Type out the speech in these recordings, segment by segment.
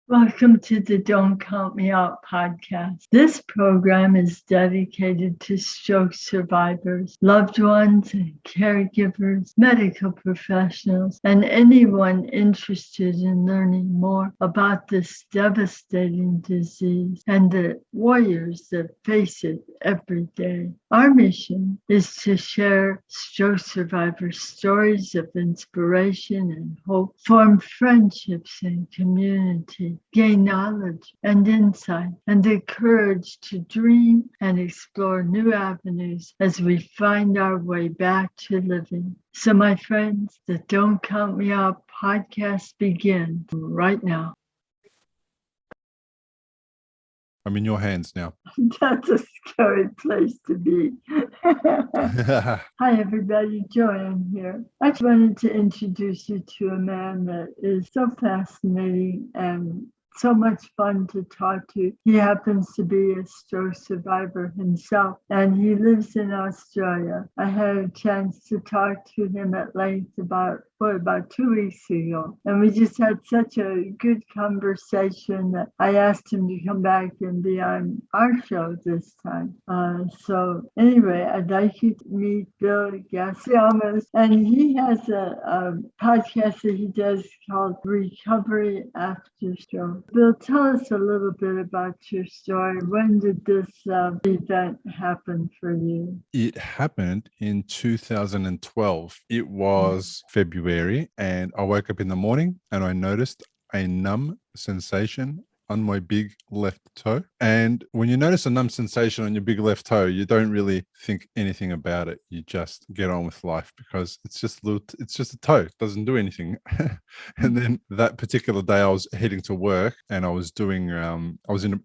Welcome to the Don't Count Me Out podcast. This program is dedicated to stroke survivors, loved ones, and caregivers, medical professionals, and anyone interested in learning more about this devastating disease and the warriors that face it every day. Our mission is to share stroke survivors' stories of inspiration and hope, form friendships and community, gain knowledge and insight, and the courage to dream and explore new avenues as we find our way back to living. So, my friends, the Don't Count Me Out podcast begins right now. I'm in your hands now. That's a scary place to be. Hi, everybody. Joanne here. I just wanted to introduce you to a man that is so fascinating and so much fun to talk to. He happens to be a stroke survivor himself, and he lives in Australia. I had a chance to talk to him at length about 2 weeks ago, and we just had such a good conversation that I asked him to come back and be on our show this time. So anyway, I'd like you to meet Bill Gasiamis, and he has a podcast that he does called Recovery After Stroke. Bill, tell us a little bit about your story. When did this event happen for you? It happened in 2012. It was February, and I woke up in the morning and I noticed a numb sensation on my big left toe. And when you notice a numb sensation on your big left toe, you don't really think anything about it. You just get on with life because it's just a toe. It doesn't do anything. And then that particular day I was heading to work and I was doing, I was in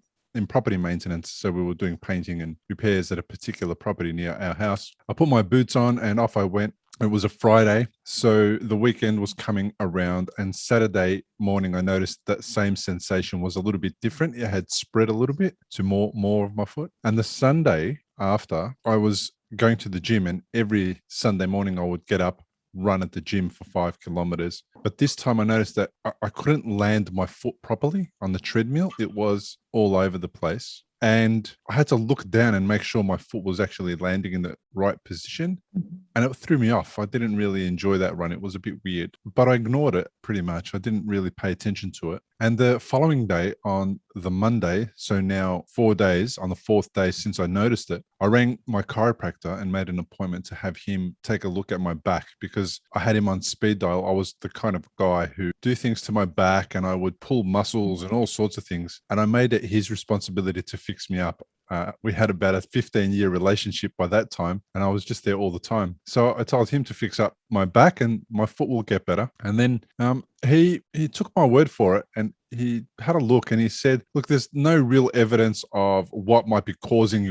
property maintenance. So we were doing painting and repairs at a particular property near our house. I put my boots on and off I went. It was a Friday, so the weekend was coming around, and Saturday morning I noticed that same sensation was a little bit different. It had spread a little bit to more of my foot. And the Sunday after, I was going to the gym, and every Sunday morning I would get up, run at the gym for 5 kilometers. But this time I noticed that I couldn't land my foot properly on the treadmill. It was all over the place. And I had to look down and make sure my foot was actually landing in the right position. And it threw me off. I didn't really enjoy that run. It was a bit weird, but I ignored it pretty much. I didn't really pay attention to it. And the following day, on the Monday, so now 4 days, on the fourth day since I noticed it, I rang my chiropractor and made an appointment to have him take a look at my back because I had him on speed dial. I was the kind of guy who do things to my back and I would pull muscles and all sorts of things. And I made it his responsibility to fix me up. We had about a 15-year relationship by that time, and I was just there all the time. So I told him to fix up my back and my foot will get better. And then he took my word for it, and he had a look and he said, look, there's no real evidence of what might be causing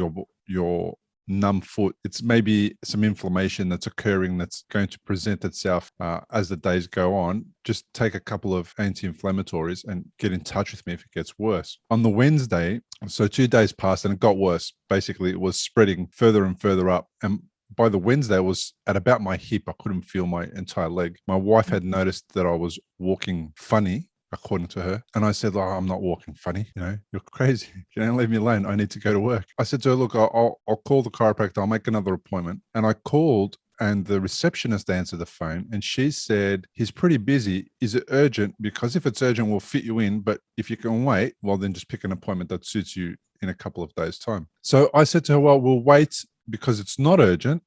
your numb foot. It's maybe some inflammation that's occurring that's going to present itself as the days go on. Just take a couple of anti-inflammatories and get in touch with me if it gets worse. On the Wednesday, so 2 days passed and it got worse. Basically, it was spreading further and further up. And by the Wednesday, it was at about my hip. I couldn't feel my entire leg. My wife had noticed that I was walking funny, according to her. And I said, I'm not walking funny. You're crazy. You don't leave me alone. I need to go to work. I said to her, look, I'll call the chiropractor. I'll make another appointment. And I called and the receptionist answered the phone and she said, he's pretty busy. Is it urgent? Because if it's urgent, we'll fit you in. But if you can wait, well, then just pick an appointment that suits you in a couple of days' time. So I said to her, well, we'll wait because it's not urgent.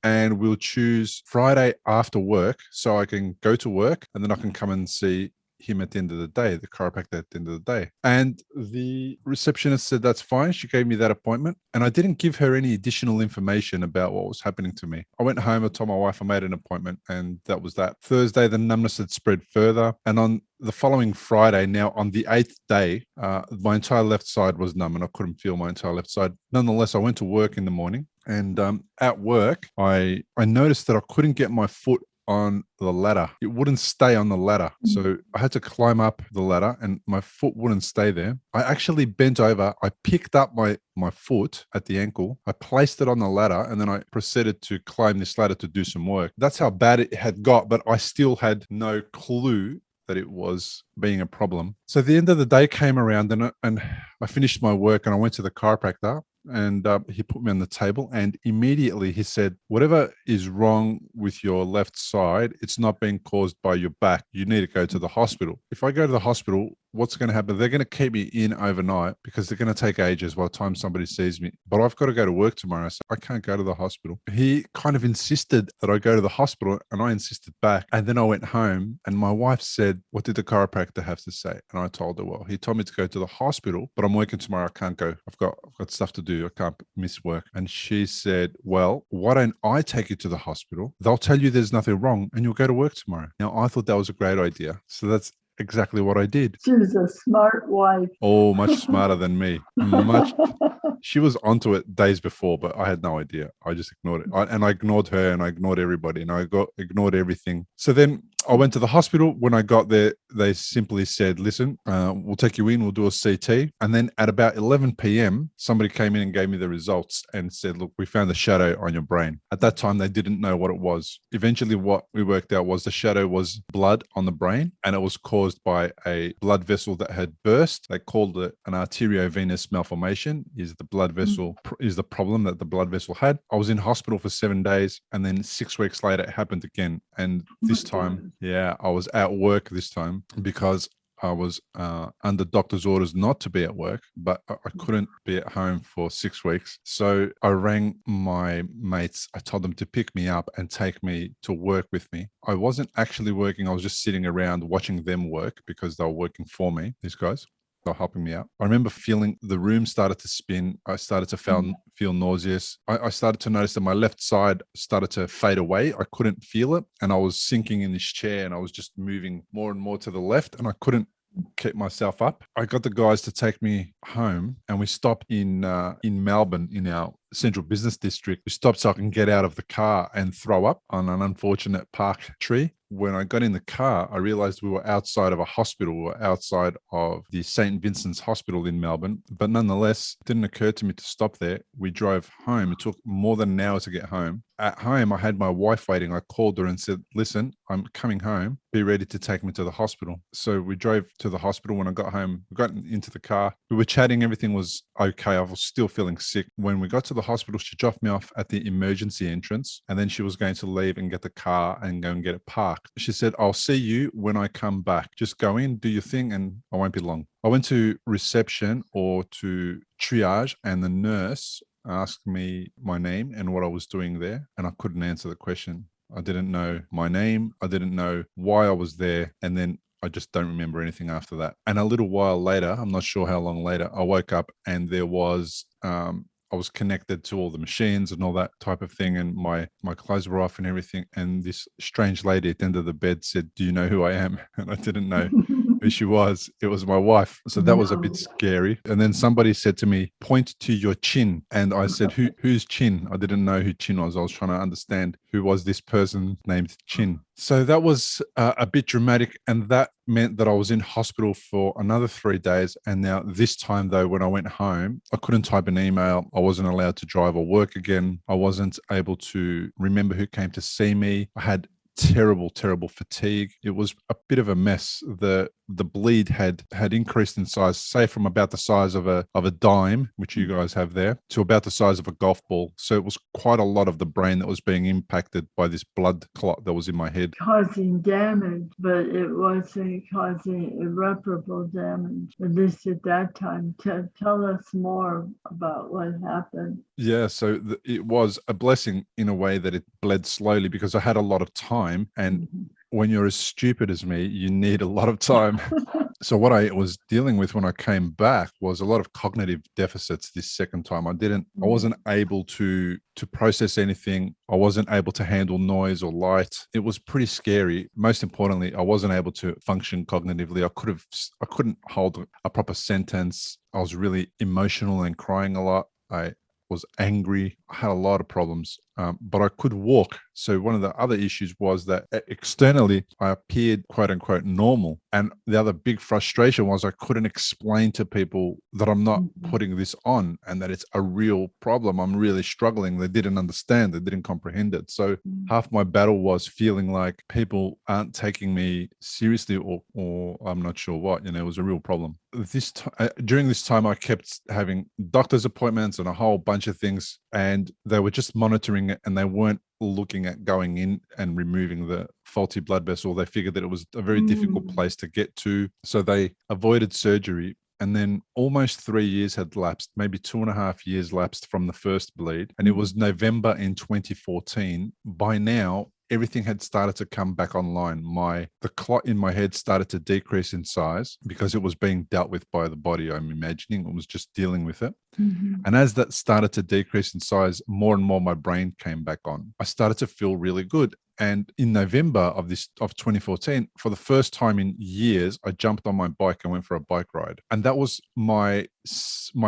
And we'll choose Friday after work so I can go to work and then I can come and see him at the end of the day, the chiropractor at the end of the day. And the receptionist said, that's fine. She gave me that appointment. And I didn't give her any additional information about what was happening to me. I went home, I told my wife I made an appointment, and that was that. Thursday, the numbness had spread further. And on the following Friday, now on the 8th day, my entire left side was numb and I couldn't feel my entire left side. Nonetheless, I went to work in the morning. And at work, I noticed that I couldn't get my foot on the ladder. It wouldn't stay on the ladder. So I had to climb up the ladder and my foot wouldn't stay there. I actually bent over. I picked up my foot at the ankle. I placed it on the ladder and then I proceeded to climb this ladder to do some work. That's how bad it had got, but I still had no clue that it was being a problem. So the end of the day came around, and I finished my work and I went to the chiropractor, and he put me on the table, and immediately he said, whatever is wrong with your left side, it's not being caused by your back. You need to go to the hospital. If I go to the hospital, what's going to happen? They're going to keep me in overnight because they're going to take ages by the time somebody sees me. But I've got to go to work tomorrow, so I can't go to the hospital. He kind of insisted that I go to the hospital, and I insisted back. And then I went home, and my wife said, what did the chiropractor have to say? And I told her, well, he told me to go to the hospital, but I'm working tomorrow. I can't go. I've got stuff to do. I can't miss work. And she said, well, why don't I take you to the hospital? They'll tell you there's nothing wrong and you'll go to work tomorrow. Now, I thought that was a great idea. So that's exactly what I did. She was a smart wife. Oh, much smarter than me. She was onto it days before, but I had no idea. I just ignored it. I ignored her, and I ignored everybody, and I ignored everything. So then I went to the hospital. When I got there, they simply said, listen, we'll take you in, we'll do a CT. And then at about 11 p.m., somebody came in and gave me the results and said, look, we found the shadow on your brain. At that time, they didn't know what it was. Eventually, what we worked out was the shadow was blood on the brain, and it was caused by a blood vessel that had burst. They called it an arteriovenous malformation. Is the blood vessel is the problem that the blood vessel had. I was in hospital for 7 days, and then 6 weeks later, it happened again. And this time, I was at work this time because I was under doctor's orders not to be at work, but I couldn't be at home for 6 weeks. So I rang my mates. I told them to pick me up and take me to work with me. I wasn't actually working. I was just sitting around watching them work because they were working for me, these guys. They were helping me out. I remember feeling the room started to spin. I started to feel nauseous. I started to notice that my left side started to fade away. I couldn't feel it. And I was sinking in this chair, and I was just moving more and more to the left, and I couldn't keep myself up. I got the guys to take me home, and we stopped in Melbourne, in our central business district. We stopped so I can get out of the car and throw up on an unfortunate park tree. When I got in the car, I realized we were outside of a hospital. We were outside of the St. Vincent's Hospital in Melbourne. But nonetheless, it didn't occur to me to stop there. We drove home. It took more than an hour to get home. At home, I had my wife waiting. I called her and said, listen, I'm coming home. Be ready to take me to the hospital. So we drove to the hospital. When I got home, we got into the car. We were chatting. Everything was okay. I was still feeling sick. When we got to the hospital, she dropped me off at the emergency entrance, and then she was going to leave and get the car and go and get it parked. She said, I'll see you when I come back. Just go in, do your thing, and I won't be long. I went to reception, or to triage, and the nurse asked me my name and what I was doing there, and I couldn't answer the question. I didn't know my name. I didn't know why I was there. And then I just don't remember anything after that. And a little while later, I'm not sure how long later, I woke up, and there was I was connected to all the machines and all that type of thing, and my clothes were off and everything. And this strange lady at the end of the bed said, do you know who I am? And I didn't know who she was. It was my wife. So that was a bit scary. And then somebody said to me, point to your chin. And I said, who's Chin? I didn't know who Chin was. I was trying to understand who was this person named Chin. So that was a bit dramatic, and that meant that I was in hospital for another 3 days. And now this time, though, when I went home, I couldn't type an email. I wasn't allowed to drive or work again. I wasn't able to remember who came to see me. I had terrible fatigue. It was a bit of a mess. The bleed had increased in size, say from about the size of a dime, which you guys have there, to about the size of a golf ball. So it was quite a lot of the brain that was being impacted by this blood clot that was in my head. Causing damage, but it wasn't causing irreparable damage, at least at that time. Tell us more about what happened. Yeah, so it was a blessing in a way that it bled slowly, because I had a lot of time, and when you're as stupid as me, you need a lot of time. So what I was dealing with when I came back was a lot of cognitive deficits this second time. I wasn't able to process anything. I wasn't able to handle noise or light. It was pretty scary. Most importantly, I wasn't able to function cognitively. I couldn't hold a proper sentence. I was really emotional and crying a lot. I was angry. had a lot of problems, but I could walk. So one of the other issues was that externally I appeared quote unquote normal. And the other big frustration was I couldn't explain to people that I'm not putting this on and that it's a real problem. I'm really struggling. They didn't understand. They didn't comprehend it. So half my battle was feeling like people aren't taking me seriously, or I'm not sure what, it was a real problem. During this time, I kept having doctor's appointments and a whole bunch of things, and they were just monitoring it, and they weren't looking at going in and removing the faulty blood vessel. They figured that it was a very difficult place to get to, so they avoided surgery. And then almost 3 years had lapsed, maybe 2.5 years lapsed from the first bleed. And it was November in 2014. By now, everything had started to come back online. The clot in my head started to decrease in size because it was being dealt with by the body, I'm imagining. It was just dealing with it. And as that started to decrease in size, more and more my brain came back on. I started to feel really good. And in November of 2014, for the first time in years, I jumped on my bike and went for a bike ride. And that was my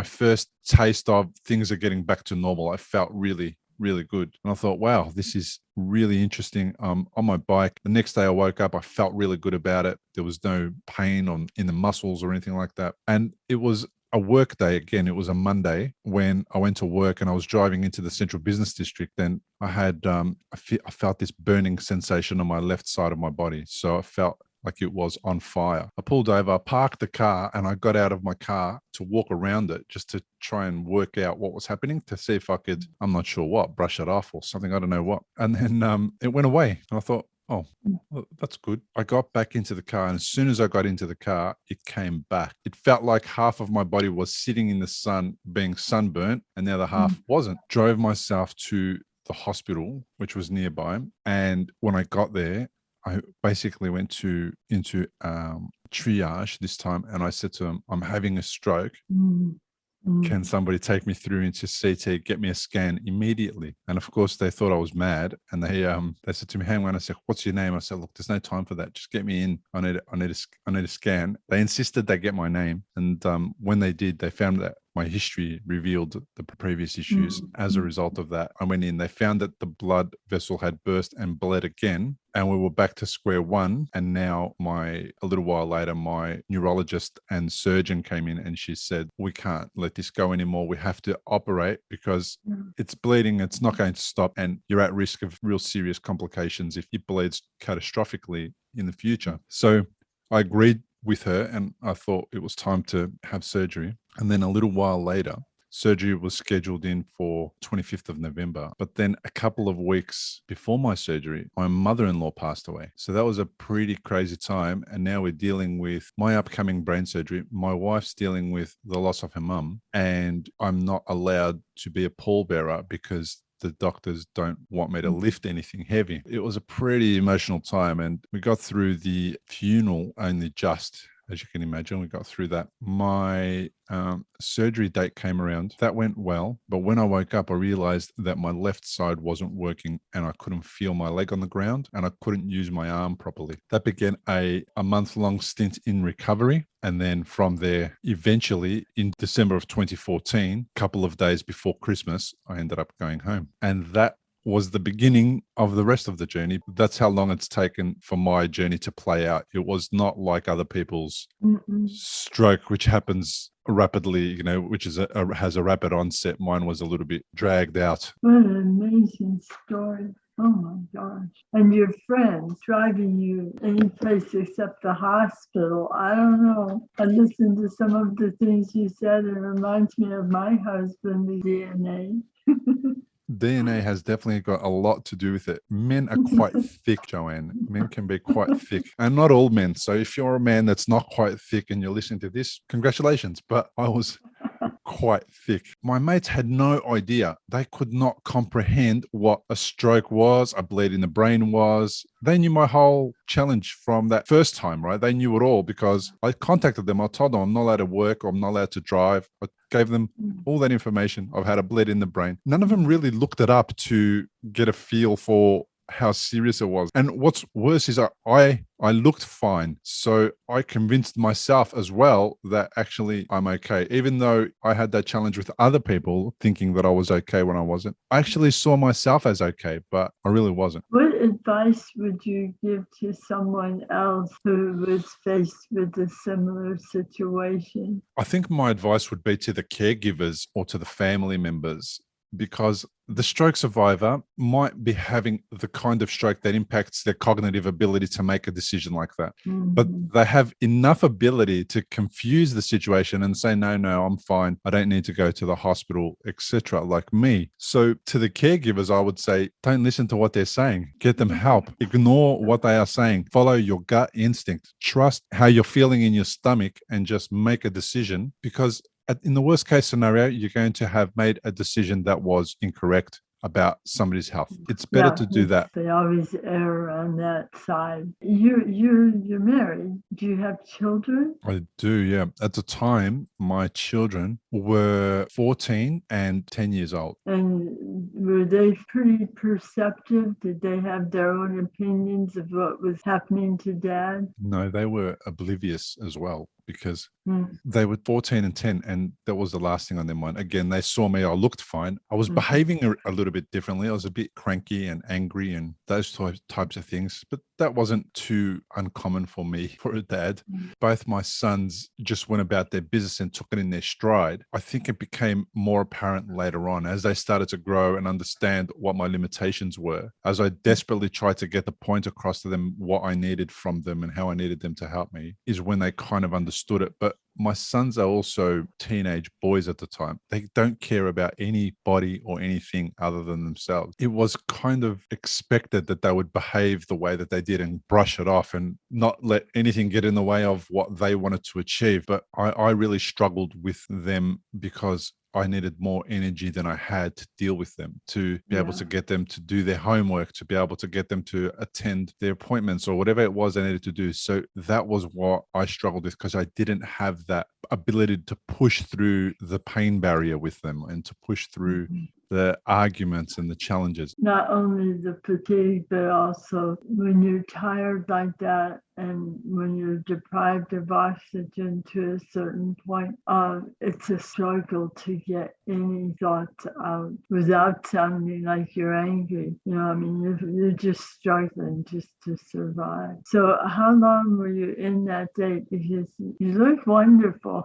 first taste of things are getting back to normal. I felt really, really good. And I thought, wow, this is really interesting. On my bike, the next day I woke up, I felt really good about it. There was no pain in the muscles or anything like that. And it was a work day again. It was a Monday when I went to work, and I was driving into the central business district. And I had I felt this burning sensation on my left side of my body. So I felt like it was on fire. I pulled over, parked the car, and I got out of my car to walk around it just to try and work out what was happening, to see if I could, I'm not sure what, brush it off or something. I don't know what. And then it went away. And I thought, oh, well, that's good. I got back into the car, and as soon as I got into the car, it came back. It felt like half of my body was sitting in the sun being sunburnt, and the other half wasn't. Drove myself to the hospital, which was nearby. And when I got there, I basically went into triage this time, and I said to them, I'm having a stroke. Can somebody take me through into CT, get me a scan immediately? And of course, they thought I was mad. And they said to me, hang on. I said, what's your name? I said, look, there's no time for that. Just get me in. I need a scan. They insisted they get my name. And when they did, they found that my history revealed the previous issues. As a result of that, I went in. They found that the blood vessel had burst and bled again. And we were back to square one. And now a little while later, my neurologist and surgeon came in, and she said, we can't let this go anymore. We have to operate because it's bleeding. It's not going to stop. And you're at risk of real serious complications if it bleeds catastrophically in the future. So I agreed with her, and I thought it was time to have surgery. And then a little while later, surgery was scheduled in for 25th of November. But then a couple of weeks before my surgery, my mother-in-law passed away. So that was a pretty crazy time. And now we're dealing with my upcoming brain surgery. My wife's dealing with the loss of her mum. And I'm not allowed to be a pallbearer because the doctors don't want me to lift anything heavy. It was a pretty emotional time. And we got through the funeral only just. As you can imagine, we got through that. My surgery date came around. That went well. But when I woke up, I realized that my left side wasn't working, and I couldn't feel my leg on the ground, and I couldn't use my arm properly. That began a month-long stint in recovery. And then from there, eventually in December of 2014, a couple of days before Christmas, I ended up going home. And that was the beginning of the rest of the journey. That's how long it's taken for my journey to play out. It was not like other people's stroke, which happens rapidly, which has a rapid onset. Mine was a little bit dragged out. What an amazing story. Oh my gosh. And your friends driving you any place except the hospital. I don't know. I listened to some of the things you said. It reminds me of my husband, the DNA. DNA has definitely got a lot to do with it. Men are quite thick, Joanne. Men can be quite thick, and not all men. So if you're a man that's not quite thick and you're listening to this, congratulations. But I was quite thick. My mates had no idea. They could not comprehend what a stroke was, a bleed in the brain was. They knew my whole challenge from that first time, right? They knew it all because I contacted them. I told them I'm not allowed to work, or I'm not allowed to drive. I gave them all that information. I've had a bleed in the brain. None of them really looked it up to get a feel for how serious it was. And what's worse is I looked fine. So I convinced myself as well that actually I'm okay. Even though I had that challenge with other people thinking that I was okay when I wasn't, I actually saw myself as okay, but I really wasn't. What advice would you give to someone else who was faced with a similar situation? I think my advice would be to the caregivers or to the family members, because the stroke survivor might be having the kind of stroke that impacts their cognitive ability to make a decision like that. But they have enough ability to confuse the situation and say, no, I'm fine. I don't need to go to the hospital, etc. like me. So to the caregivers, I would say, don't listen to what they're saying. Get them help. Ignore what they are saying. Follow your gut instinct. Trust how you're feeling in your stomach and just make a decision, because in the worst case scenario, you're going to have made a decision that was incorrect about somebody's health. It's better to do that. They always err on that side. You're married. Do you have children? I do, yeah. At the time, my children were 14 and 10 years old. And were they pretty perceptive? Did they have their own opinions of what was happening to Dad? No, they were oblivious as well, because they were 14 and 10, and that was the last thing on their mind. Again, they saw me, I looked fine. I was behaving a little bit differently. I was a bit cranky and angry and those types of things, but that wasn't too uncommon for me, for a dad. Both my sons just went about their business and took it in their stride. I think it became more apparent later on as they started to grow and understand what my limitations were, as I desperately tried to get the point across to them what I needed from them and how I needed them to help me, is when they kind of understood it. But my sons are also teenage boys at the time. They don't care about anybody or anything other than themselves. It was kind of expected that they would behave the way that they did and brush it off and not let anything get in the way of what they wanted to achieve. But I really struggled with them because I needed more energy than I had to deal with them, to be able to get them to do their homework, to be able to get them to attend their appointments or whatever it was I needed to do. So that was what I struggled with, because I didn't have that ability to push through the pain barrier with them and to push through the arguments and the challenges. Not only the fatigue, but also when you're tired like that and when you're deprived of oxygen to a certain point, it's a struggle to get any thoughts out without sounding like you're angry. I mean, you're just struggling just to survive. So how long were you in that state? Because you look wonderful.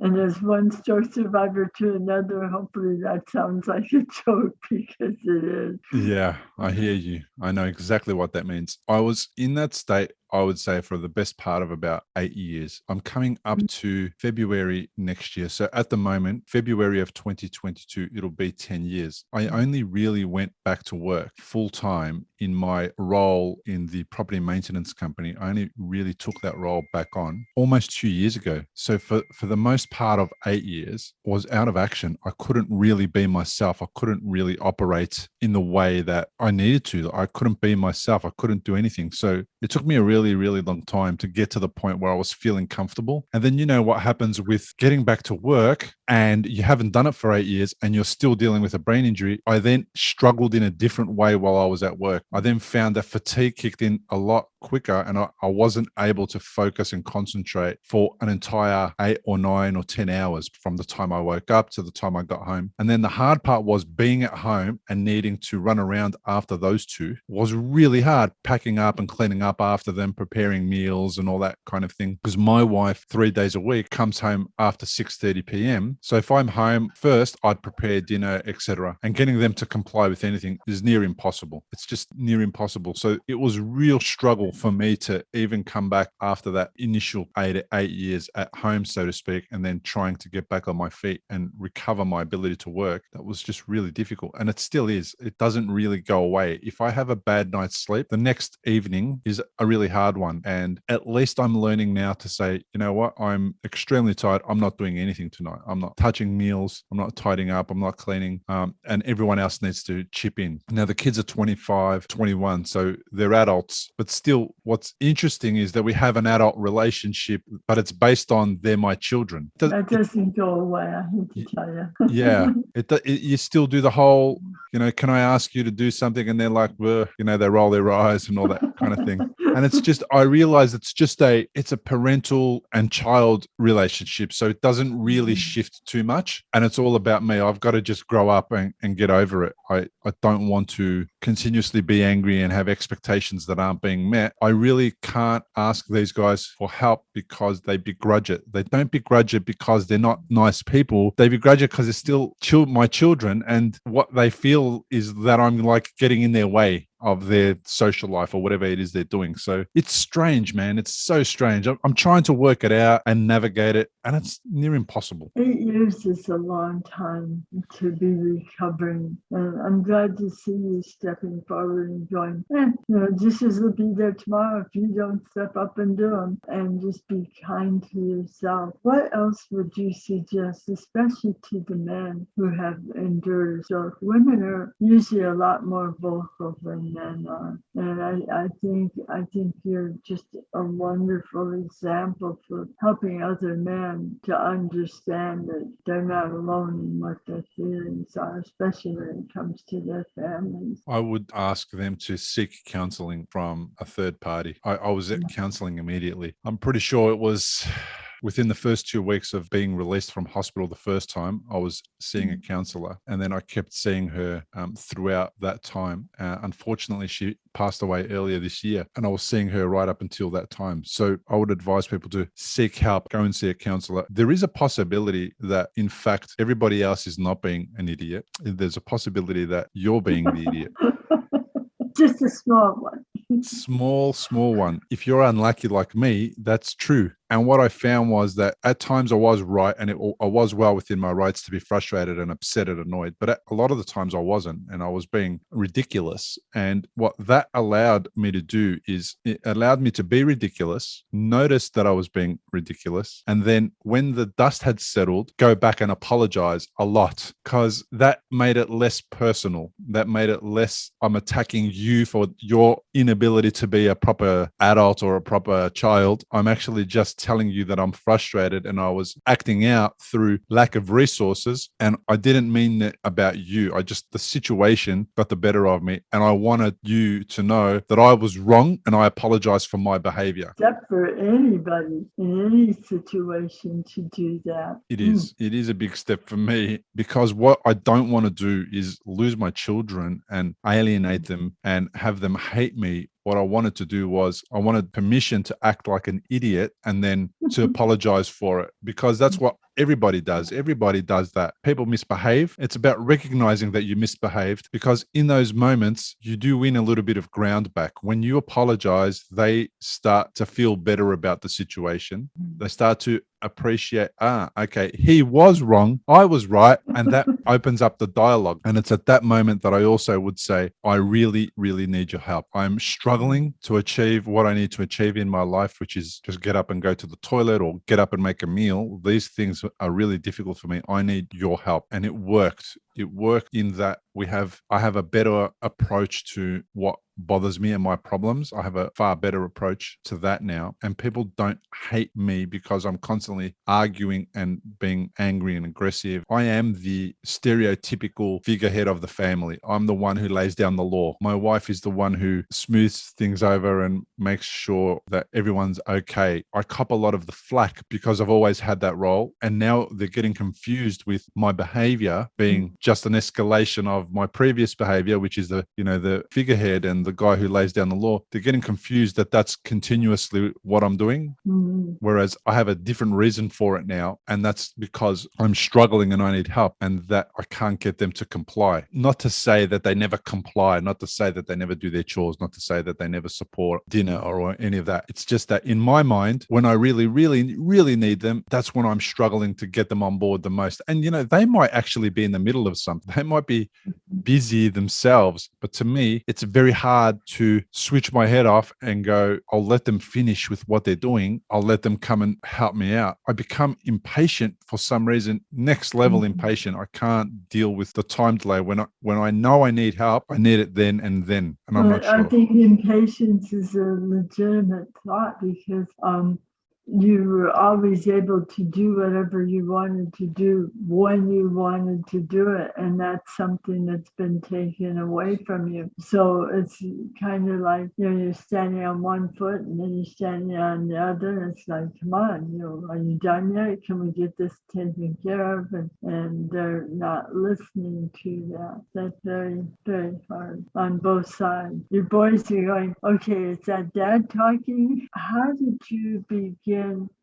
And as one stroke survivor to another, hopefully that sounds like a joke, because it is. Yeah, I hear you. I know exactly what that means. I was in that state, I would say, for the best part of about 8 years. I'm coming up to February next year. So at the moment, February of 2022, it'll be 10 years. I only really went back to work full time in my role in the property maintenance company. I only really took that role back on almost 2 years ago. So for the most part of 8 years, I was out of action. I couldn't really be myself. I couldn't really operate in the way that I needed to. I couldn't be myself. I couldn't do anything. So it took me a really long time to get to the point where I was feeling comfortable. And then you know what happens with getting back to work and you haven't done it for 8 years and you're still dealing with a brain injury. I then struggled in a different way while I was at work. I then found that fatigue kicked in a lot quicker and I wasn't able to focus and concentrate for an entire 8 or 9 or 10 hours from the time I woke up to the time I got home. And then the hard part was being at home and needing to run around after those two was really hard, packing up and cleaning up after them, preparing meals and all that kind of thing. Because my wife 3 days a week comes home after 6:30 p.m. So if I'm home first, I'd prepare dinner, etc. And getting them to comply with anything is near impossible. It's just near impossible. So it was a real struggle for me to even come back after that initial 8 years at home, so to speak, and then trying to get back on my feet and recover my ability to work. That was just really difficult. And it still is. It doesn't really go away. If I have a bad night's sleep, the next evening is a really hard one. And at least I'm learning now to say, you know what, I'm extremely tired. I'm not doing anything tonight. I'm not touching meals. I'm not tidying up. I'm not cleaning. And everyone else needs to chip in. Now, the kids are 25, 21, so they're adults, but still still, what's interesting is that we have an adult relationship, but it's based on they're my children. That doesn't go away, I hate to tell you. Yeah, you still do the whole, can I ask you to do something? And they're like, well, they roll their eyes and all that kind of thing. And it's just, I realize it's a parental and child relationship. So it doesn't really shift too much. And it's all about me. I've got to just grow up and get over it. I don't want to continuously be angry and have expectations that aren't being met. I really can't ask these guys for help because they begrudge it. They don't begrudge it because they're not nice people. They begrudge it because they're still my children. And what they feel is that I'm like getting in their way of their social life or whatever it is they're doing. So it's strange, man. It's so strange. I'm trying to work it out and navigate it, and it's near impossible. 8 years is a long time to be recovering. And I'm glad to see you stepping forward and going, Jesus will be there tomorrow if you don't step up and do them. And just be kind to yourself. What else would you suggest, especially to the men who have endured? So women are usually a lot more vocal than men are. And I think you're just a wonderful example for helping other men to understand that they're not alone in what their feelings are, especially when it comes to their families. I would ask them to seek counseling from a third party. I was at counseling immediately. I'm pretty sure it was within the first 2 weeks of being released from hospital the first time, I was seeing a counselor, and then I kept seeing her throughout that time. Unfortunately, she passed away earlier this year, and I was seeing her right up until that time. So I would advise people to seek help, go and see a counselor. There is a possibility that, in fact, everybody else is not being an idiot. There's a possibility that you're being the idiot. Just a small one. Small one. If you're unlucky like me, that's true. And what I found was that at times I was right, and I was well within my rights to be frustrated and upset and annoyed. But a lot of the times I wasn't, and I was being ridiculous. And what that allowed me to do is it allowed me to be ridiculous, notice that I was being ridiculous, and then when the dust had settled, go back and apologize a lot, because that made it less personal. That made it less, I'm attacking you for your inability to be a proper adult or a proper child. I'm actually just telling you that I'm frustrated, and I was acting out through lack of resources, and I didn't mean that about you. The situation got the better of me, and I wanted you to know that I was wrong, and I apologize for my behavior. Except for anybody in any situation to do that. It is a big step for me, because what I don't want to do is lose my children and alienate them and have them hate me. What I wanted to do was I wanted permission to act like an idiot and then to apologize for it, because that's what everybody does. Everybody does that. People misbehave. It's about recognizing that you misbehaved, because in those moments, you do win a little bit of ground back. When you apologize, they start to feel better about the situation. They start to appreciate, okay, he was wrong, I was right, and that opens up the dialogue. And it's at that moment that I also would say, I really, really need your help. I'm struggling to achieve what I need to achieve in my life, which is just get up and go to the toilet or get up and make a meal. These things are really difficult for me. I need your help. And it worked. It worked in that I have a better approach to what bothers me and my problems. I have a far better approach to that now. And people don't hate me because I'm constantly arguing and being angry and aggressive. I am the stereotypical figurehead of the family. I'm the one who lays down the law. My wife is the one who smooths things over and makes sure that everyone's okay. I cop a lot of the flack because I've always had that role. And now they're getting confused with my behavior being just an escalation of my previous behavior, which is the figurehead and the guy who lays down the law. They're getting confused that that's continuously what I'm doing. Whereas I have a different reason for it now. And that's because I'm struggling and I need help, and that I can't get them to comply. Not to say that they never comply, not to say that they never do their chores, not to say that they never support dinner or any of that. It's just that in my mind, when I really, really, really need them, that's when I'm struggling to get them on board the most. And, they might actually be in the middle of something. They might be busy themselves, but to me it's very hard to switch my head off and go, I'll let them finish with what they're doing, I'll let them come and help me out. I become impatient for some reason, next level impatient. I can't deal with the time delay. When I know I need help, I need it then, and I'm not I sure. think impatience is a legitimate thought because you were always able to do whatever you wanted to do when you wanted to do it. And that's something that's been taken away from you. So it's kind of like, you're standing on one foot and then you're standing on the other. And it's like, come on, are you done yet? Can we get this taken care of? And they're not listening to that. That's very, very hard on both sides. Your boys are going, okay, is that dad talking? How did you begin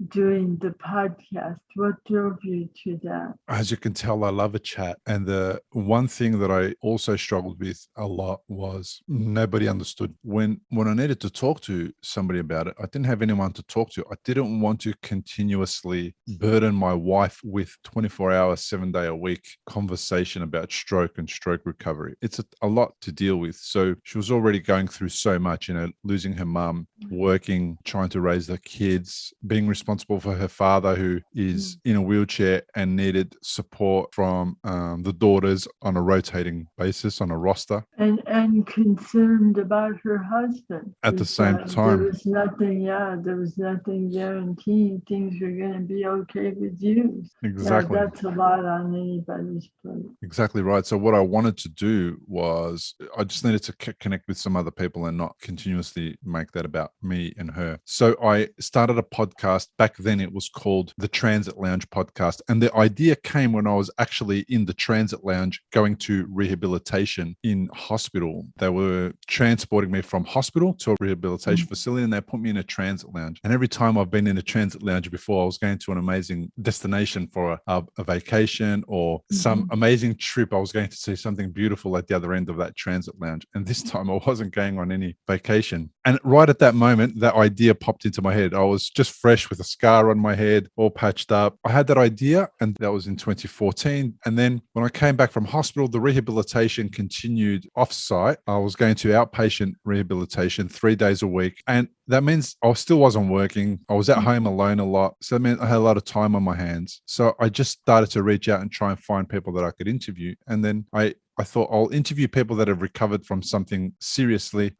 doing the podcast? What drove you to that? As you can tell, I love a chat. And the one thing that I also struggled with a lot was nobody understood. When I needed to talk to somebody about it, I didn't have anyone to talk to. I didn't want to continuously burden my wife with 24 hours, 7-day a week conversation about stroke and stroke recovery. It's a lot to deal with. So she was already going through so much, losing her mum, working, trying to raise the kids, being responsible for her father who is in a wheelchair and needed support from the daughters on a rotating basis, on a roster. And concerned about her husband. At the same time. There was nothing guaranteed things were going to be okay with you. Exactly. Yeah, that's a lot on anybody's plate. Exactly right. So what I wanted to do was I just needed to connect with some other people and not continuously make that about me and her. So I started a podcast. Back then it was called the Transit Lounge Podcast. And the idea came when I was actually in the Transit Lounge going to rehabilitation in hospital. They were transporting me from hospital to a rehabilitation facility and they put me in a transit lounge. And every time I've been in a transit lounge before, I was going to an amazing destination for a vacation or some amazing trip. I was going to see something beautiful at the other end of that transit lounge. And this time I wasn't going on any vacation. And right at that moment, that idea popped into my head. I was just fresh with a scar on my head, all patched up. I had that idea, and that was in 2014. And then when I came back from hospital, the rehabilitation continued off-site. I was going to outpatient rehabilitation 3 days a week. And that means I still wasn't working. I was at home alone a lot. So that meant I had a lot of time on my hands. So I just started to reach out and try and find people that I could interview. And then I thought I'll interview people that have recovered from something seriously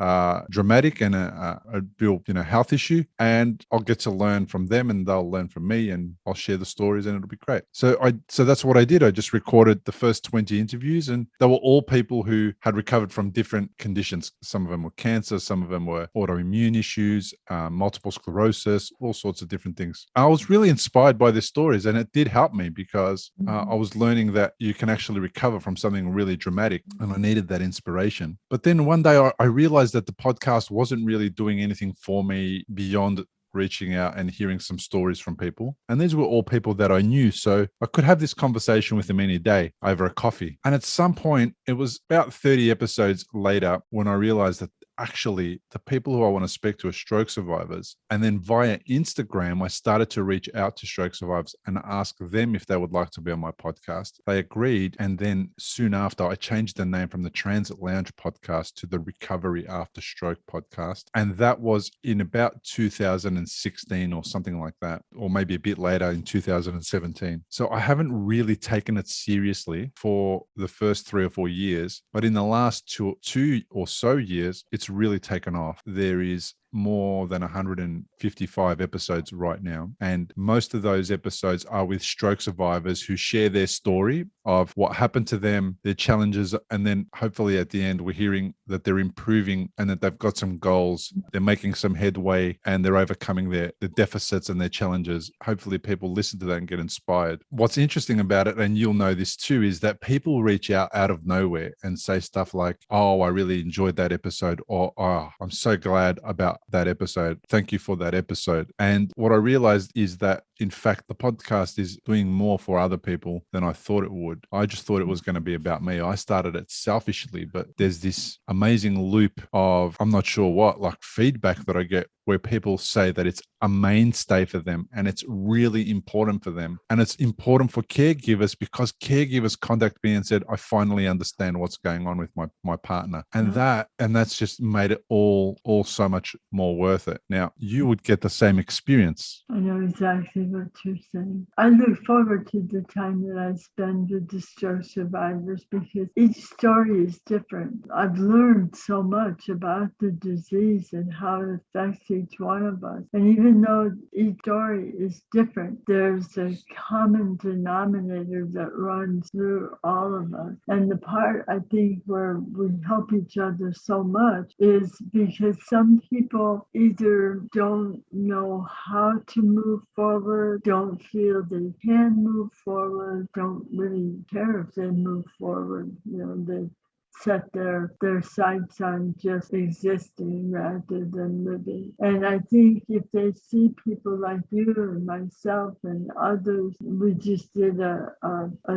dramatic and a real, health issue, and I'll get to learn from them, and they'll learn from me, and I'll share the stories, and it'll be great. So that's what I did. I just recorded the first 20 interviews, and they were all people who had recovered from different conditions. Some of them were cancer, some of them were autoimmune issues, multiple sclerosis, all sorts of different things. I was really inspired by their stories, and it did help me because I was learning that you can actually recover from something really dramatic, and I needed that inspiration. But then one day I realized that the podcast wasn't really doing anything for me beyond reaching out and hearing some stories from people. And these were all people that I knew. So I could have this conversation with them any day over a coffee. And at some point, it was about 30 episodes later when I realized that actually the people who I want to speak to are stroke survivors. And then via Instagram, I started to reach out to stroke survivors and ask them if they would like to be on my podcast. They agreed. And then soon after, I changed the name from the Transit Lounge podcast to the Recovery After Stroke podcast. And that was in about 2016 or something like that, or maybe a bit later in 2017. So I haven't really taken it seriously for the first 3 or 4 years, but in the last two or so years, it's really taken off. There is more than 155 episodes right now. And most of those episodes are with stroke survivors who share their story of what happened to them, their challenges. And then hopefully at the end, we're hearing that they're improving and that they've got some goals. They're making some headway and they're overcoming their deficits and their challenges. Hopefully people listen to that and get inspired. What's interesting about it, and you'll know this too, is that people reach out of nowhere and say stuff like, oh, I really enjoyed that episode, or oh, I'm so glad about that episode. Thank you for that episode. And what I realized is that, in fact, the podcast is doing more for other people than I thought it would. I just thought it was going to be about me. I started it selfishly, but there's this amazing loop of, I'm not sure what, like feedback that I get where people say that it's a mainstay for them and it's really important for them. And it's important for caregivers because caregivers contact me and said, I finally understand what's going on with my partner. And that's just made it all so much more worth it. Now, you would get the same experience. I know exactly what you're saying. I look forward to the time that I spend with the stroke survivors because each story is different. I've learned so much about the disease and how it affects each one of us. And even though each story is different, there's a common denominator that runs through all of us. And the part I think where we help each other so much is because some people either don't know how to move forward, don't feel they can move forward, don't really care if they move forward. They set their sights on just existing rather than living. And I think if they see people like you and myself and others, we just did a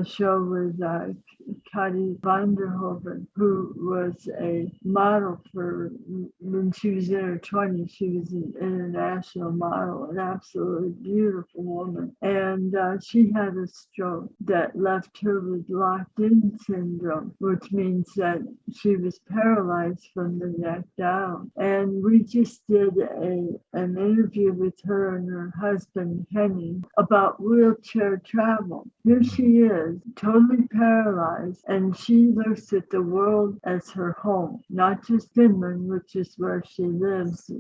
show with Kati Vanderhoven, who was a model for, when she was in her 20s, she was an international model, an absolutely beautiful woman. And she had a stroke that left her with locked-in syndrome, which means that she was paralyzed from the neck down. And we just did an interview with her and her husband, Kenny, about wheelchair travel. Here she is, totally paralyzed, and she looks at the world as her home, not just Finland, which is where she lives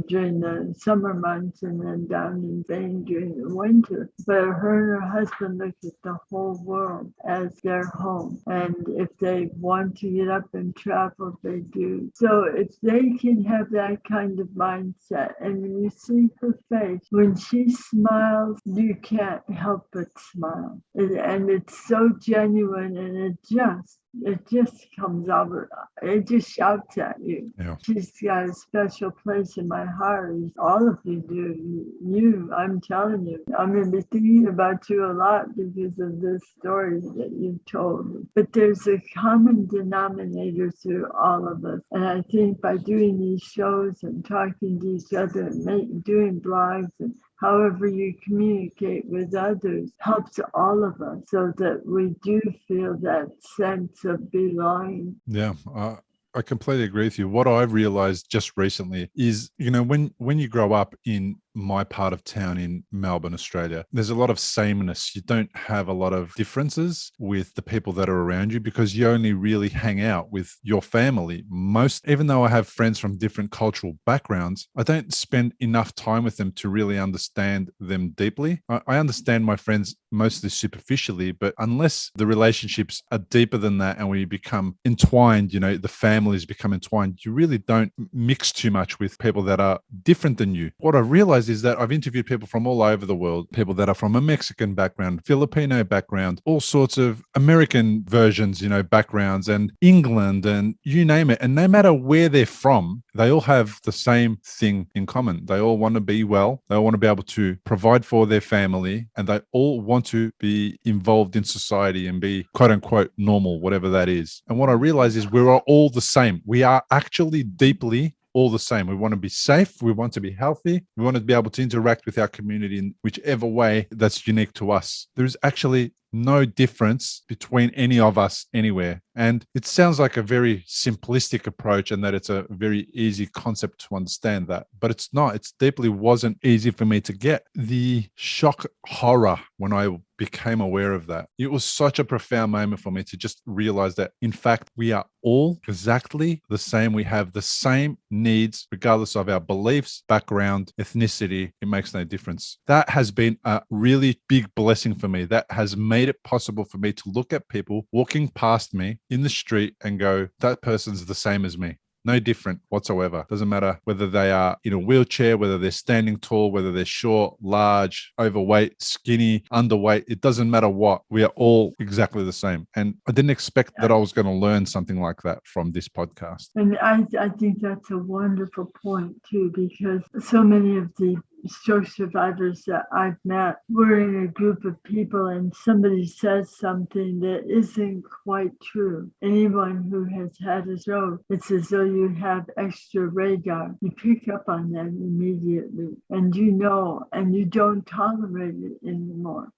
during the summer months and then down in Spain during the winter. But her and her husband look at the whole world as their home. And if they want to get up and travel, they do. So if they can have that kind of mindset, and when you see her face, when she smiles, you can't help but smile. And it's so genuine, and it just comes over. It just shouts at you. Yeah. She's got a special place in my heart. All of you do. I'm telling you, I'm going to be thinking about you a lot because of this story that you've told me. But there's a common denominator through all of us. And I think by doing these shows and talking to each other and doing blogs and however you communicate with others helps all of us so that we do feel that sense of belonging. Yeah. I completely agree with you. What I've realized just recently is, when you grow up in my part of town in Melbourne, Australia, there's a lot of sameness. You don't have a lot of differences with the people that are around you because you only really hang out with your family. Even though I have friends from different cultural backgrounds, I don't spend enough time with them to really understand them deeply. I understand my friends mostly superficially, but unless the relationships are deeper than that and we become entwined, the families become entwined, you really don't mix too much with people that are different than you. What I realized is that I've interviewed people from all over the world, people that are from a Mexican background, Filipino background, all sorts of American versions, backgrounds, and England, and you name it. And no matter where they're from, they all have the same thing in common. They all want to be well. They all want to be able to provide for their family, and they all want to be involved in society and be quote unquote normal, whatever that is. And what I realize is we're all the same. We are actually deeply all the same. We want to be safe. We want to be healthy. We want to be able to interact with our community in whichever way that's unique to us. There is actually no difference between any of us anywhere. And it sounds like a very simplistic approach and that it's a very easy concept to understand that, but it's not. It deeply wasn't easy for me to get. The shock horror when I became aware of that, it was such a profound moment for me to just realize that, in fact, we are all exactly the same. We have the same needs, regardless of our beliefs, background, ethnicity. It makes no difference. That has been a really big blessing for me. That has made it possible for me to look at people walking past me in the street and go, that person's the same as me. No different whatsoever. Doesn't matter whether they are in a wheelchair, whether they're standing tall, whether they're short, large, overweight, skinny, underweight. It doesn't matter what. We are all exactly the same. And I didn't expect that I was going to learn something like that from this podcast. And I think that's a wonderful point too, because so many of the stroke survivors that I've met, we're in a group of people and somebody says something that isn't quite true. Anyone who has had a stroke, it's as though you have extra radar. You pick up on that immediately, and you know, and you don't tolerate it anymore.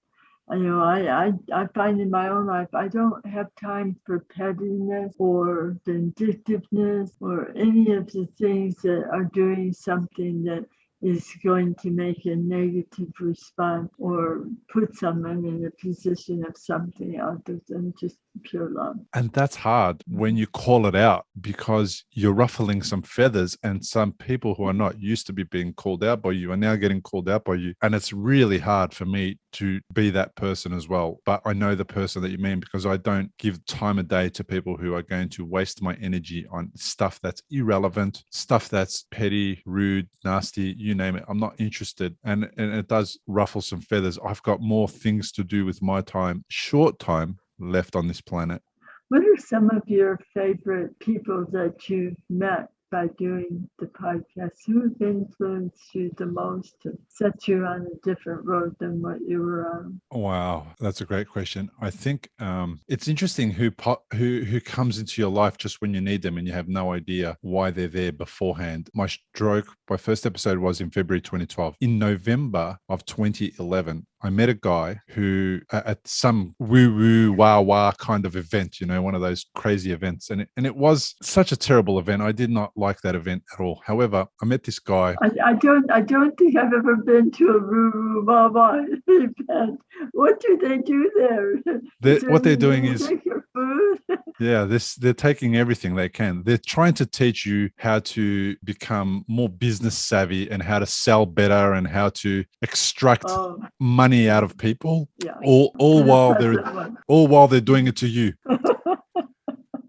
I find in my own life, I don't have time for pettiness or vindictiveness or any of the things that are doing something that is going to make a negative response or put someone in a position of something other than just pure love. And that's hard when you call it out because you're ruffling some feathers, and some people who are not used to be being called out by you are now getting called out by you. And it's really hard for me to be that person as well. But I know the person that you mean, because I don't give time of day to people who are going to waste my energy on stuff that's irrelevant, stuff that's petty, rude, nasty, you name it. I'm not interested. And it does ruffle some feathers. I've got more things to do with my time, short time, left on this planet. What are some of your favorite people that you've met by doing the podcast? Who have influenced you the most to set you on a different road than what you were on? Wow, that's a great question. I think it's interesting who comes into your life just when you need them and you have no idea why they're there beforehand. My first episode was in February 2012. In November of 2011, I met a guy who at some woo-woo, wah-wah kind of event, one of those crazy events. And it was such a terrible event. I did not like that event at all. However, I met this guy. I don't think I've ever been to a woo-woo, wah-wah event. What do they do there? What they're doing is... food? Yeah, they're taking everything they can. They're trying to teach you how to become more business savvy and how to sell better and how to extract money out of people. Yeah. All while they're doing it to you.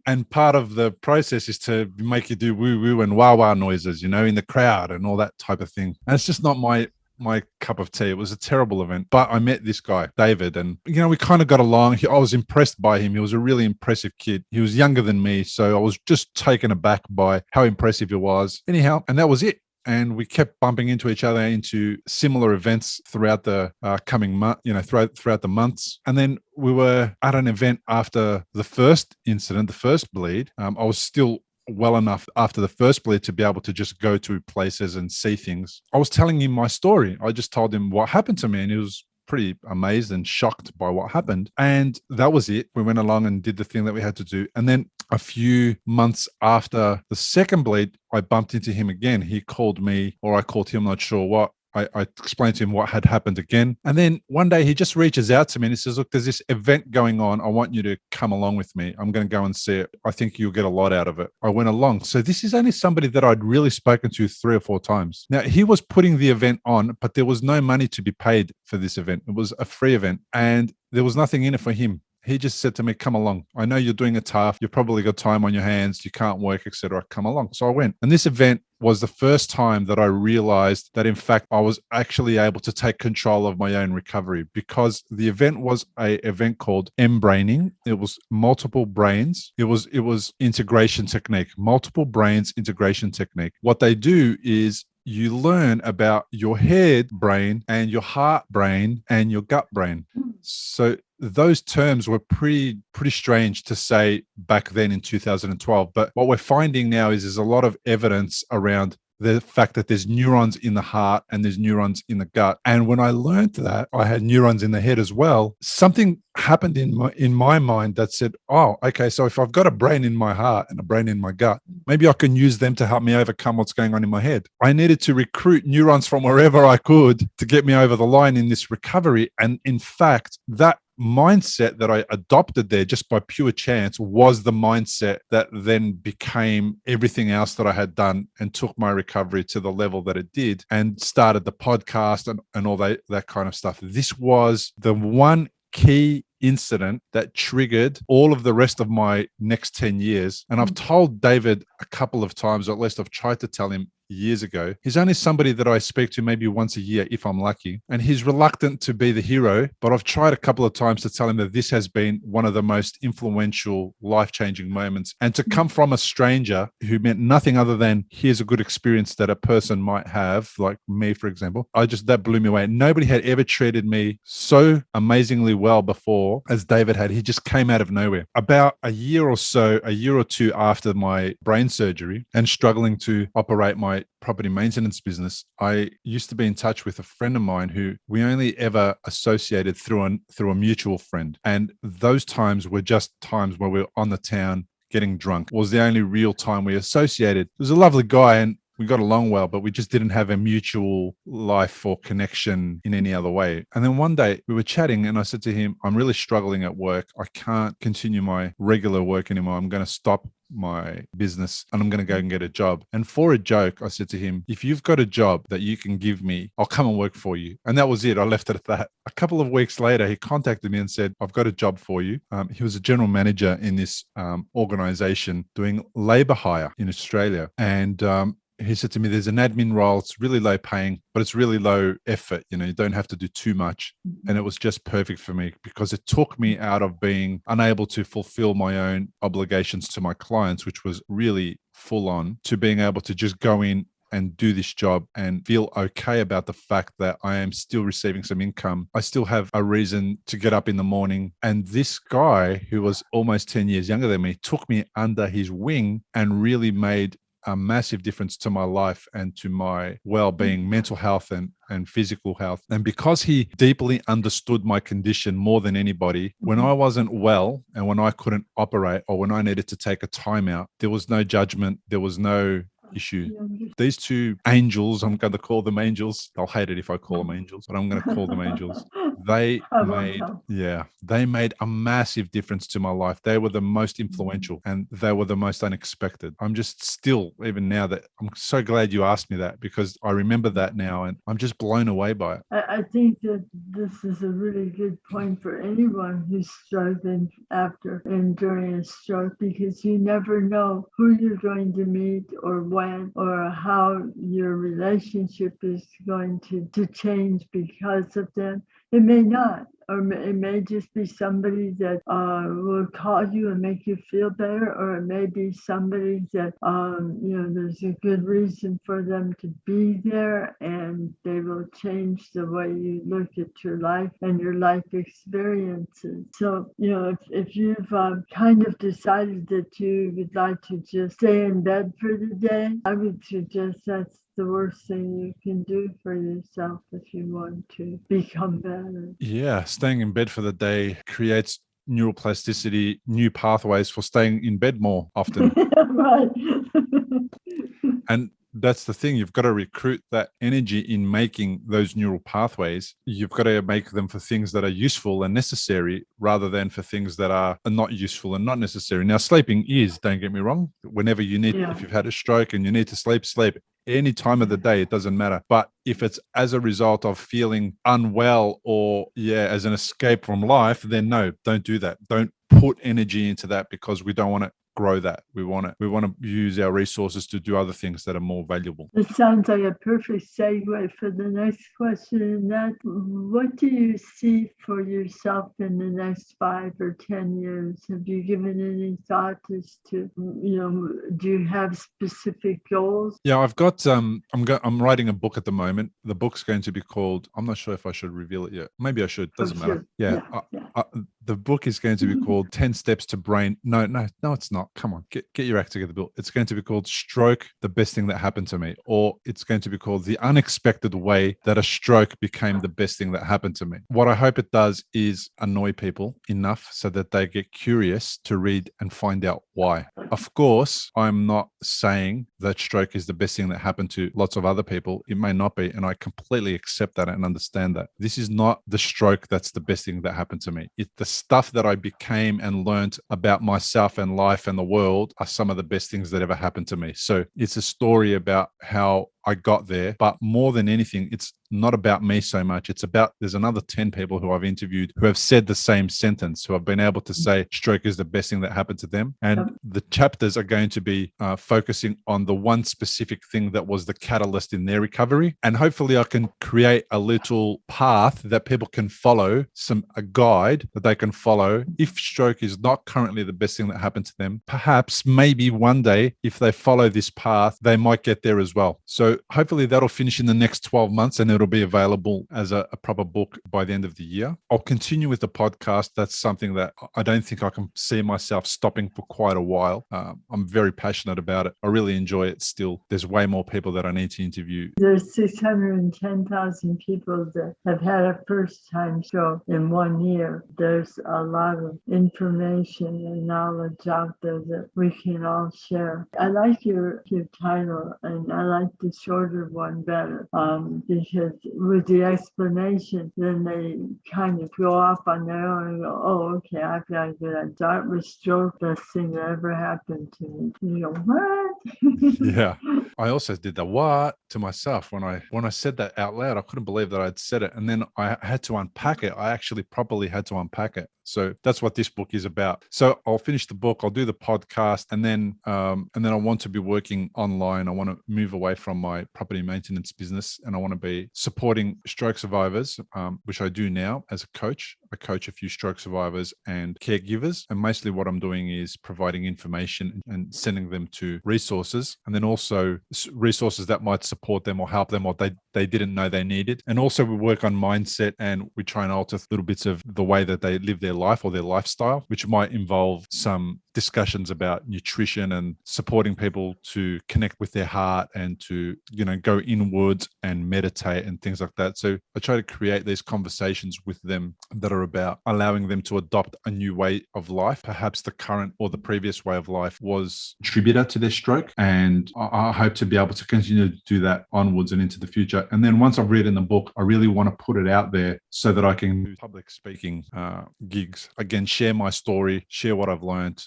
And part of the process is to make you do woo woo and wah wah noises, in the crowd and all that type of thing. And it's just not my cup of tea. It was a terrible event. But I met this guy, David, and we kind of got along. I was impressed by him. He was a really impressive kid. He was younger than me, so I was just taken aback by how impressive he was. Anyhow, and that was it. And we kept bumping into each other into similar events throughout the coming month, throughout the months. And then we were at an event after the first incident, the first bleed. I was still well enough after the first bleed to be able to just go to places and see things. I was telling him my story. I just told him what happened to me, and he was pretty amazed and shocked by what happened. And that was it. We went along and did the thing that we had to do. And then a few months after the second bleed, I bumped into him again. He called me, or I called him, not sure what. I explained to him what had happened again. And then one day he just reaches out to me and he says, look, there's this event going on. I want you to come along with me. I'm going to go and see it. I think you'll get a lot out of it. I went along. So this is only somebody that I'd really spoken to 3 or 4 times. Now, he was putting the event on, but there was no money to be paid for this event. It was a free event and there was nothing in it for him. He just said to me, come along. I know you're doing it tough. You've probably got time on your hands. You can't work, etc. Come along. So I went. And this event was the first time that I realized that, in fact, I was actually able to take control of my own recovery, because the event was an event called M-braining. It was multiple brains. It was integration technique, multiple brains integration technique. What they do is you learn about your head brain and your heart brain and your gut brain. So those terms were pretty strange to say back then in 2012. But what we're finding now is there's a lot of evidence around the fact that there's neurons in the heart and there's neurons in the gut. And when I learned that I had neurons in the head as well, something happened in my mind that said, oh, okay, so if I've got a brain in my heart and a brain in my gut, maybe I can use them to help me overcome what's going on in my head. I needed to recruit neurons from wherever I could to get me over the line in this recovery. And in fact, that mindset that I adopted there just by pure chance was the mindset that then became everything else that I had done and took my recovery to the level that it did and started the podcast and all that kind of stuff. This was the one key incident that triggered all of the rest of my next 10 years. And I've told David a couple of times, or at least I've tried to tell him, years ago. He's only somebody that I speak to maybe once a year if I'm lucky. And he's reluctant to be the hero, but I've tried a couple of times to tell him that this has been one of the most influential, life-changing moments. And to come from a stranger who meant nothing other than here's a good experience that a person might have, like me, for example, that blew me away. Nobody had ever treated me so amazingly well before as David had. He just came out of nowhere. About a year or two after my brain surgery and struggling to operate my property maintenance business, I used to be in touch with a friend of mine who we only ever associated through a mutual friend. And those times were just times where we were on the town getting drunk. It was the only real time we associated. He was a lovely guy and we got along well, but we just didn't have a mutual life or connection in any other way. And then one day we were chatting and I said to him, I'm really struggling at work. I can't continue my regular work anymore. I'm going to stop my business and I'm going to go and get a job. And for a joke, I said to him, if you've got a job that you can give me, I'll come and work for you. And that was it. I left it at that. A couple of weeks later, he contacted me and said, I've got a job for you. He was a general manager in this organization doing labor hire in Australia. And he said to me, there's an admin role. It's really low paying, but it's really low effort. You don't have to do too much. And it was just perfect for me because it took me out of being unable to fulfill my own obligations to my clients, which was really full on, to being able to just go in and do this job and feel okay about the fact that I am still receiving some income. I still have a reason to get up in the morning. And this guy, who was almost 10 years younger than me, took me under his wing and really made a massive difference to my life and to my well-being, mental health and physical health. And because he deeply understood my condition more than anybody, when I wasn't well and when I couldn't operate or when I needed to take a time out, there was no judgment. There was no issue. These two angels, I'm going to call them angels. They'll hate it if I call them angels, but I'm going to call them angels. They made a massive difference to my life. They were the most influential and they were the most unexpected. I'm just still, even now, that I'm so glad you asked me that because I remember that now and I'm just blown away by it. I think that this is a really good point for anyone who's struggling after and during a stroke, because you never know who you're going to meet or when or how your relationship is going to change because of them. It may not, or it may just be somebody that will call you and make you feel better, or it may be somebody that, there's a good reason for them to be there and they will change the way you look at your life and your life experiences. So, if you've kind of decided that you would like to just stay in bed for the day, I would suggest that's the worst thing you can do for yourself if you want to become better. Yeah, staying in bed for the day creates neuroplasticity, new pathways for staying in bed more often. Right. And that's the thing. You've got to recruit that energy in making those neural pathways. You've got to make them for things that are useful and necessary rather than for things that are not useful and not necessary. Now, sleeping is, don't get me wrong, whenever you need, if you've had a stroke and you need to sleep. Any time of the day, it doesn't matter. But if it's as a result of feeling unwell or, as an escape from life, then no, don't do that. Don't put energy into that because we don't want to grow that. We want to use our resources to do other things that are more valuable. It sounds like a perfect segue for the next question. And that, what do you see for yourself in the next 5 or 10 years? Have you given any thought as to, do you have specific goals? Yeah, I've got, I'm writing a book at the moment. The book's going to be called, I'm not sure if I should reveal it yet. Maybe I should, doesn't matter. Yeah. The book is going to be called 10 Steps to Brain. No, it's not. Come on, get your act together, Bill. It's going to be called Stroke, the Best Thing That Happened to Me. Or it's going to be called The Unexpected Way That a Stroke Became the Best Thing That Happened to Me. What I hope it does is annoy people enough so that they get curious to read and find out why. Of course, I'm not saying that stroke is the best thing that happened to lots of other people. It may not be, and I completely accept that and understand that. This is not the stroke that's the best thing that happened to me. It's the stuff that I became and learned about myself and life and the world are some of the best things that ever happened to me. So it's a story about how I got there. But more than anything, it's not about me so much. It's about there's another 10 people who I've interviewed who have said the same sentence, who have been able to say stroke is the best thing that happened to them. And the chapters are going to be focusing on the one specific thing that was the catalyst in their recovery. And hopefully I can create a little path that people can follow, a guide that they can follow. If stroke is not currently the best thing that happened to them, perhaps maybe one day, if they follow this path, they might get there as well. So hopefully that'll finish in the next 12 months and it'll be available as a proper book by the end of the year. I'll continue with the podcast. That's something that I don't think I can see myself stopping for quite a while. I'm very passionate about it. I really enjoy it still. There's way more people that I need to interview. There's 610,000 people that have had a first-time stroke in 1 year. There's a lot of information and knowledge out there that we can all share. I like your title, and I like the shorter one better because with the explanation, then they kind of go off on their own and go, oh, okay, I've got to get a start with stroke. Best thing that ever happened to me. You go, what? Yeah. I also did the what to myself when I said that out loud. I couldn't believe that I'd said it. And then I had to unpack it. I actually properly had to unpack it. So that's what this book is about. So I'll finish the book, I'll do the podcast, and then I want to be working online. I want to move away from my property maintenance business, and I want to be supporting stroke survivors, which I do now as a coach. I coach a few stroke survivors and caregivers, and mostly what I'm doing is providing information and sending them to resources, and then also resources that might support them or help them or they didn't know they needed. And also we work on mindset, and we try and alter little bits of the way that they live their life or their lifestyle, which might involve some discussions about nutrition and supporting people to connect with their heart and to, go inwards and meditate and things like that. So I try to create these conversations with them that are about allowing them to adopt a new way of life. Perhaps the current or the previous way of life was contributor to their stroke. And I hope to be able to continue to do that onwards and into the future. And then once I've written the book, I really want to put it out there so that I can do public speaking gigs. Again, share my story, share what I've learned,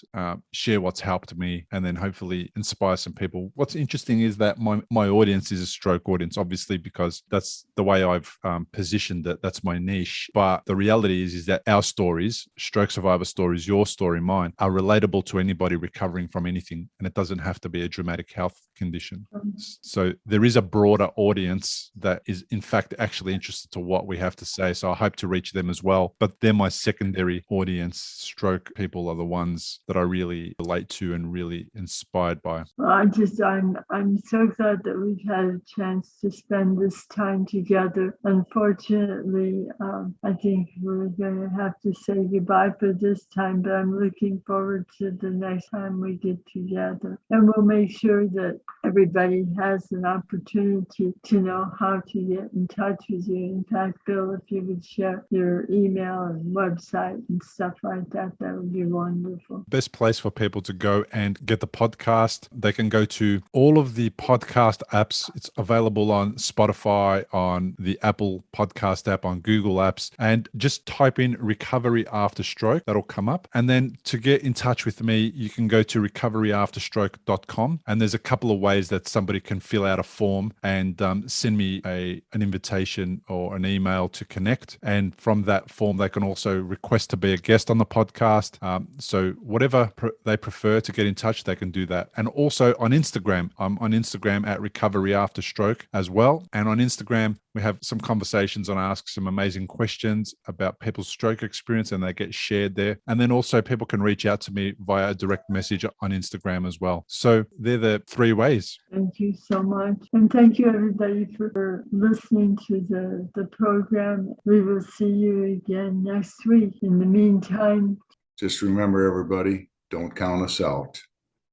share what's helped me, and then hopefully inspire some people. What's interesting is that my audience is a stroke audience, obviously, because that's the way I've positioned it. That's my niche. But the reality is that our stories, stroke survivor stories, your story, mine, are relatable to anybody recovering from anything. And it doesn't have to be a dramatic health condition. So there is a broader audience that is in fact actually interested to what we have to say. So I hope to reach them as well. But they're my secondary audience. Stroke people are the ones that I really relate to and really inspired by. Well, I'm so glad that we've had a chance to spend this time together. Unfortunately, I think we're going to have to say goodbye for this time, but I'm looking forward to the next time we get together. And we'll make sure that everybody has an opportunity to know how to get in touch with you. In fact, Bill, if you would share your email and website and stuff like that, that would be wonderful. Best place for people to go and get the podcast. They can go to all of the podcast apps. It's available on Spotify, on the Apple podcast app, on Google apps, and just type in recovery after stroke. That'll come up. And then to get in touch with me, you can go to recoveryafterstroke.com. And there's a couple of ways that somebody can fill out a form and send me an invitation or an email to connect. And from that form, they can also request to be a guest on the podcast. So whatever they prefer to get in touch, they can do that. And also on Instagram, I'm on Instagram at Recovery After Stroke as well. And on Instagram, we have some conversations and ask some amazing questions about people's stroke experience, and they get shared there. And then also people can reach out to me via a direct message on Instagram as well. So they're the three ways. Thank you so much. And thank you everybody for listening to the program. We will see you again next week. In the meantime, just remember, everybody, don't count us out.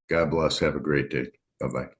God bless. Have a great day. Bye-bye.